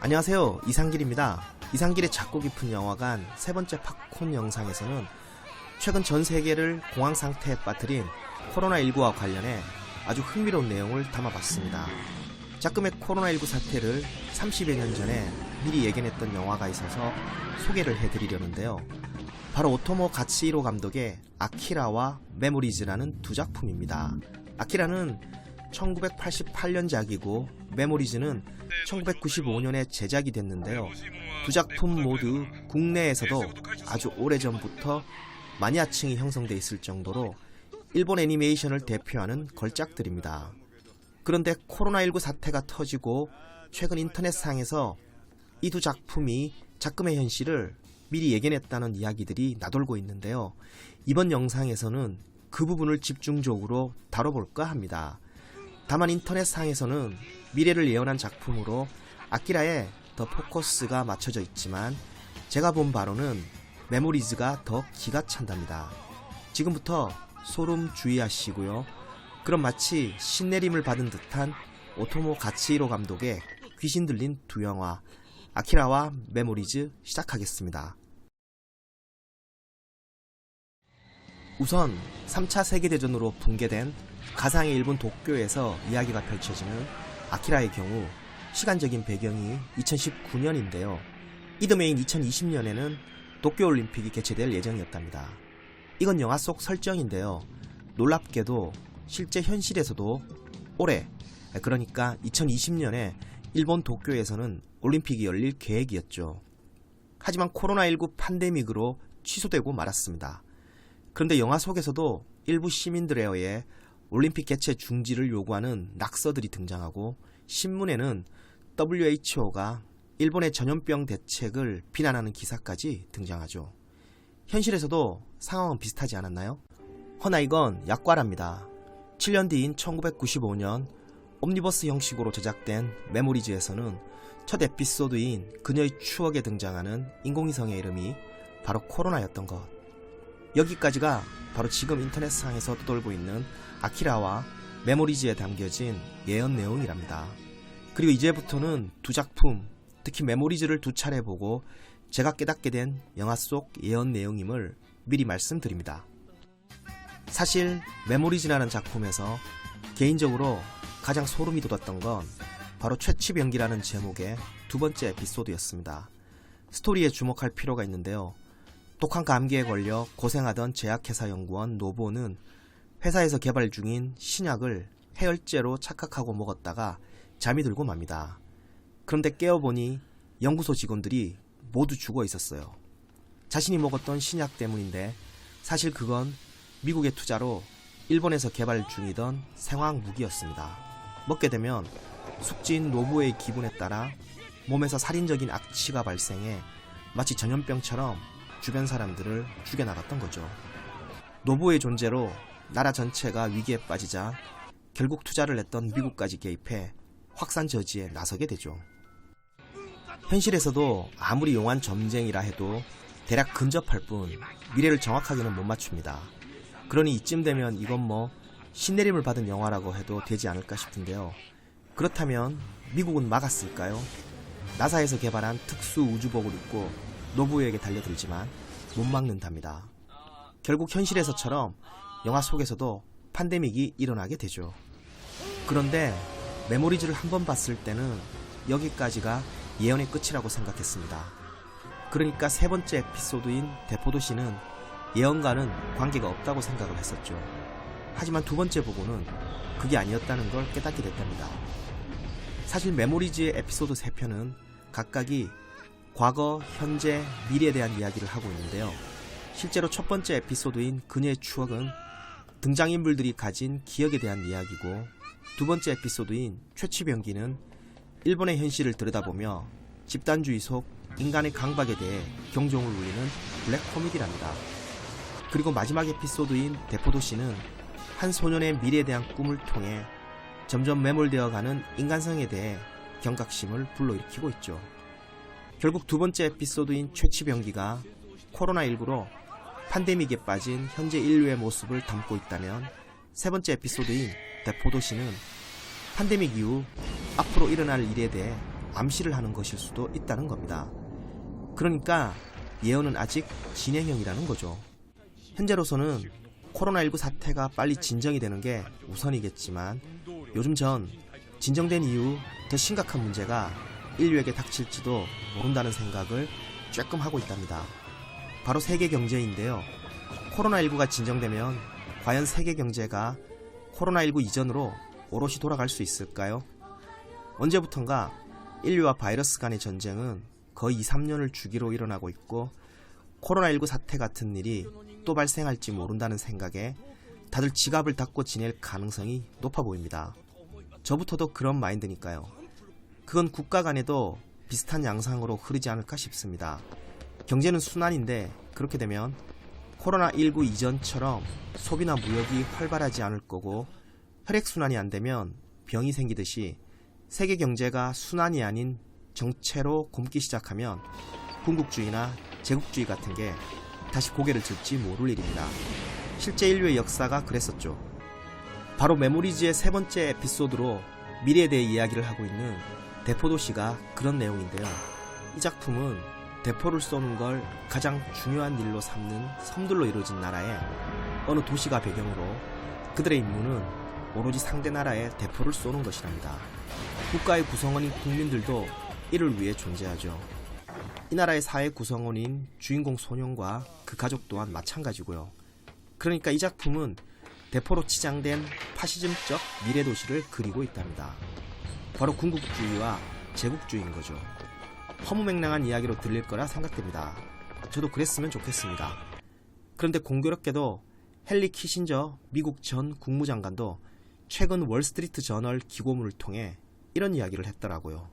안녕하세요, 이상길입니다. 이상길의 작고 깊은 영화관 세 번째 팝콘 영상에서는 최근 전 세계를 공황 상태에 빠뜨린 코로나19와 관련해 아주 흥미로운 내용을 담아봤습니다. 작금의 코로나19 사태를 30여 년 전에 미리 예견했던 영화가 있어서 소개를 해드리려는데요. 바로 오토모 가츠히로 감독의 아키라와 메모리즈라는 두 작품입니다. 아키라는 1988년작이고 메모리즈는 1995년에 제작이 됐는데요. 두 작품 모두 국내에서도 아주 오래전부터 마니아층이 형성돼 있을 정도로 일본 애니메이션을 대표하는 걸작들입니다. 그런데 코로나19 사태가 터지고 최근 인터넷상에서 이 두 작품이 작금의 현실을 미리 예견했다는 이야기들이 나돌고 있는데요. 이번 영상에서는 그 부분을 집중적으로 다뤄볼까 합니다. 다만 인터넷상에서는 미래를 예언한 작품으로 아키라에 더 포커스가 맞춰져 있지만 제가 본 바로는 메모리즈가 더 기가 찬답니다. 지금부터 소름 주의하시고요. 그럼 마치 신내림을 받은 듯한 오토모 가츠히로 감독의 귀신 들린 두 영화 아키라와 메모리즈 시작하겠습니다. 우선 3차 세계대전으로 붕괴된 가상의 일본 도쿄에서 이야기가 펼쳐지는 아키라의 경우 시간적인 배경이 2019년인데요. 이듬해인 2020년에는 도쿄올림픽이 개최될 예정이었답니다. 이건 영화 속 설정인데요. 놀랍게도 실제 현실에서도 올해, 그러니까 2020년에 일본 도쿄에서는 올림픽이 열릴 계획이었죠. 하지만 코로나19 팬데믹으로 취소되고 말았습니다. 그런데 영화 속에서도 일부 시민들에 의해 올림픽 개최 중지를 요구하는 낙서들이 등장하고 신문에는 WHO가 일본의 전염병 대책을 비난하는 기사까지 등장하죠. 현실에서도 상황은 비슷하지 않았나요? 허나 이건 약과랍니다. 7년 뒤인 1995년 옴니버스 형식으로 제작된 메모리즈에서는 첫 에피소드인 그녀의 추억에 등장하는 인공위성의 이름이 바로 코로나였던 것. 여기까지가 바로 지금 인터넷상에서 떠돌고 있는 아키라와 메모리즈에 담겨진 예언 내용이랍니다. 그리고 이제부터는 두 작품, 특히 메모리즈를 두 차례 보고 제가 깨닫게 된 영화 속 예언 내용임을 미리 말씀드립니다. 사실 메모리즈라는 작품에서 개인적으로 가장 소름이 돋았던 건 바로 최치병기라는 제목의 두 번째 에피소드였습니다. 스토리에 주목할 필요가 있는데요. 독한 감기에 걸려 고생하던 제약회사 연구원 노보는 회사에서 개발 중인 신약을 해열제로 착각하고 먹었다가 잠이 들고 맙니다. 그런데 깨어보니 연구소 직원들이 모두 죽어 있었어요. 자신이 먹었던 신약 때문인데 사실 그건 미국의 투자로 일본에서 개발 중이던 생화학 무기였습니다. 먹게 되면 숙진 노부의 기분에 따라 몸에서 살인적인 악취가 발생해 마치 전염병처럼 주변 사람들을 죽여나갔던 거죠. 노부의 존재로 나라 전체가 위기에 빠지자 결국 투자를 했던 미국까지 개입해 확산 저지에 나서게 되죠. 현실에서도 아무리 용한 점쟁이라 해도 대략 근접할 뿐 미래를 정확하게는 못 맞춥니다. 그러니 이쯤 되면 이건 뭐 신내림을 받은 영화라고 해도 되지 않을까 싶은데요. 그렇다면 미국은 막았을까요? 나사에서 개발한 특수 우주복을 입고 노부에게 달려들지만 못 막는답니다. 결국 현실에서처럼 영화 속에서도 팬데믹이 일어나게 되죠. 그런데 메모리즈를 한번 봤을 때는 여기까지가 예언의 끝이라고 생각했습니다. 그러니까 세 번째 에피소드인 대포도시는 예언과는 관계가 없다고 생각을 했었죠. 하지만 두 번째 보고는 그게 아니었다는 걸 깨닫게 됐답니다. 사실 메모리즈의 에피소드 3편은 각각이 과거, 현재, 미래에 대한 이야기를 하고 있는데요. 실제로 첫 번째 에피소드인 그녀의 추억은 등장인물들이 가진 기억에 대한 이야기고 두 번째 에피소드인 최치병기는 일본의 현실을 들여다보며 집단주의 속 인간의 강박에 대해 경종을 울리는 블랙 코미디랍니다. 그리고 마지막 에피소드인 대포도시는 한 소년의 미래에 대한 꿈을 통해 점점 매몰되어가는 인간성에 대해 경각심을 불러일으키고 있죠. 결국 두 번째 에피소드인 최치병기가 코로나19로 팬데믹에 빠진 현재 인류의 모습을 담고 있다면 세 번째 에피소드인 대포도시는 팬데믹 이후 앞으로 일어날 일에 대해 암시를 하는 것일 수도 있다는 겁니다. 그러니까 예언은 아직 진행형이라는 거죠. 현재로서는 코로나19 사태가 빨리 진정이 되는 게 우선이겠지만 요즘 전 진정된 이후 더 심각한 문제가 인류에게 닥칠지도 모른다는 생각을 쬐끔 하고 있답니다. 바로 세계 경제인데요. 코로나19가 진정되면 과연 세계 경제가 코로나19 이전으로 오롯이 돌아갈 수 있을까요? 언제부턴가 인류와 바이러스 간의 전쟁은 거의 2, 3년을 주기로 일어나고 있고 코로나19 사태 같은 일이 또 발생할지 모른다는 생각에 다들 지갑을 닫고 지낼 가능성이 높아 보입니다. 저부터도 그런 마인드니까요. 그건 국가 간에도 비슷한 양상으로 흐르지 않을까 싶습니다. 경제는 순환인데 그렇게 되면 코로나19 이전처럼 소비나 무역이 활발하지 않을 거고 혈액순환이 안 되면 병이 생기듯이 세계 경제가 순환이 아닌 정체로 굼기 시작하면 군국주의나 제국주의 같은 게 다시 고개를 들지 모를 일입니다. 실제 인류의 역사가 그랬었죠. 바로 메모리즈의 세 번째 에피소드로 미래에 대해 이야기를 하고 있는 대포도시가 그런 내용인데요. 이 작품은 대포를 쏘는 걸 가장 중요한 일로 삼는 섬들로 이루어진 나라의 어느 도시가 배경으로 그들의 임무는 오로지 상대 나라에 대포를 쏘는 것이랍니다. 국가의 구성원인 국민들도 이를 위해 존재하죠. 이 나라의 사회 구성원인 주인공 소년과 그 가족 또한 마찬가지고요. 그러니까 이 작품은 대포로 치장된 파시즘적 미래도시를 그리고 있답니다. 바로 군국주의와 제국주의인 거죠. 허무맹랑한 이야기로 들릴 거라 생각됩니다. 저도 그랬으면 좋겠습니다. 그런데 공교롭게도 헨리 키신저 미국 전 국무장관도 최근 월스트리트 저널 기고문을 통해 이런 이야기를 했더라고요.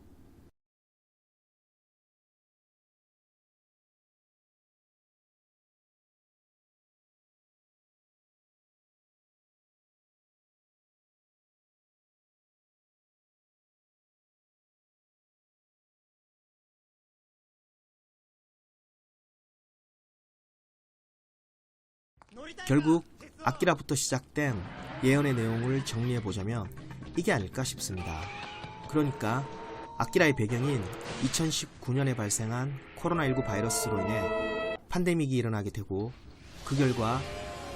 결국 아키라부터 시작된 예언의 내용을 정리해보자면 이게 아닐까 싶습니다. 그러니까 아키라의 배경인 2019년에 발생한 코로나19 바이러스로 인해 팬데믹이 일어나게 되고 그 결과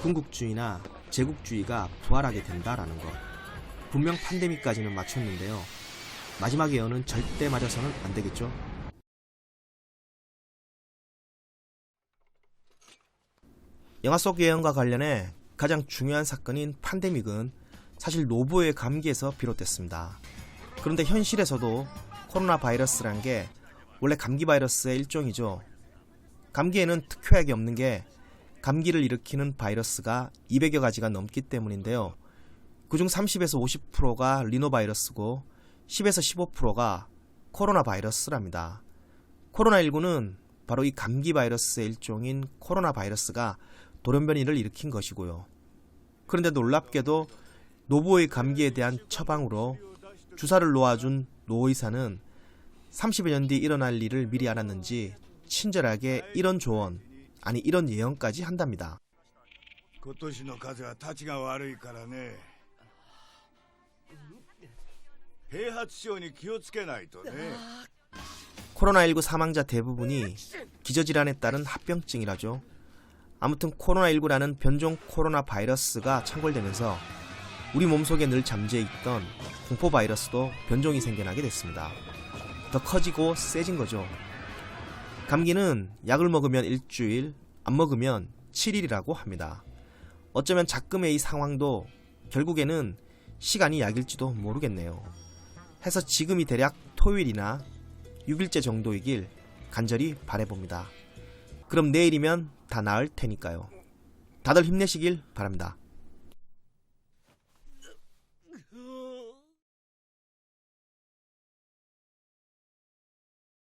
군국주의나 제국주의가 부활하게 된다라는 것. 분명 팬데믹까지는 맞췄는데요. 마지막 예언은 절대 맞아서는 안 되겠죠? 영화 속 예언과 관련해 가장 중요한 사건인 팬데믹은 사실 노부의 감기에서 비롯됐습니다. 그런데 현실에서도 코로나 바이러스란 게 원래 감기 바이러스의 일종이죠. 감기에는 특효약이 없는 게 감기를 일으키는 바이러스가 200여 가지가 넘기 때문인데요. 그중 30에서 50%가 리노바이러스고 10에서 15%가 코로나 바이러스랍니다. 코로나19는 바로 이 감기 바이러스의 일종인 코로나 바이러스가 돌연변이를 일으킨 것이고요. 그런데 놀랍게도 노부의 감기에 대한 처방으로 주사를 놓아준 노 의사는 30여 년 뒤 일어날 일을 미리 알았는지 친절하게 이런 조언, 아니 이런 예언까지 한답니다. 今年の風はたちが悪いからね。併発症に気をつけないとね。 코로나19 사망자 대부분이 기저질환에 따른 합병증이라죠. 아무튼 코로나19라는 변종 코로나 바이러스가 창궐되면서 우리 몸속에 늘 잠재있던 공포 바이러스도 변종이 생겨나게 됐습니다. 더 커지고 세진 거죠. 감기는 약을 먹으면 일주일, 안 먹으면 7일이라고 합니다. 어쩌면 작금의 이 상황도 결국에는 시간이 약일지도 모르겠네요. 해서 지금이 대략 토요일이나 6일째 정도이길 간절히 바라봅니다. 그럼 내일이면 다 나을 테니까요. 다들 힘내시길 바랍니다.